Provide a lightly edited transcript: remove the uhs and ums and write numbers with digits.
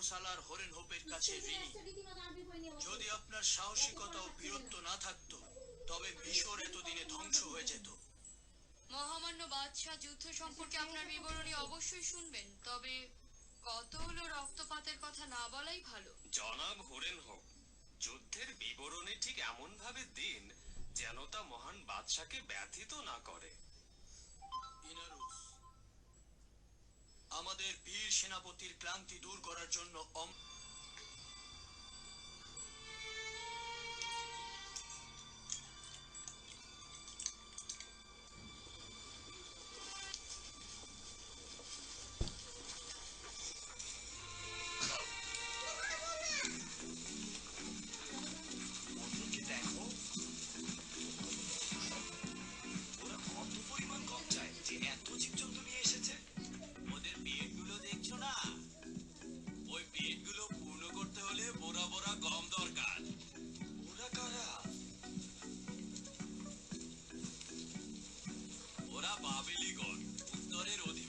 সালার horn হোপের কাছে ঋণী। যদি আপনার সাহসিকতা ও বীরত্ব না থাকতো তবে মিশর এতদিনে ধ্বংস হয়ে যেত। মহামান্য বাদশাহ, যুদ্ধ সম্পর্কে আপনার বিবরণী অবশ্যই শুনবেন, তবে কত হলো রক্তপাতের কথা না বলাই ভালো। জনাব হরেন হোক, যুদ্ধের বিবরণী ঠিক এমন ভাবে দিন যেন তা মহান বাদশাকে ব্যথিত না করে। ইনারুস, আমাদের বীর সেনাপতির ক্লান্তি দূর করার জন্য দেখো ওরা কত পরিমাণ কম চায় যে এত জীবজন্তু নিয়ে এসেছে। ওদের পেটগুলো দেখছো না? ওই পেটগুলো পূর্ণ করতে হলে বোরা বোরা গম দরকার। ওরা কারা? ওরা বাবেলিগণ, উত্তরের অধিবাসী।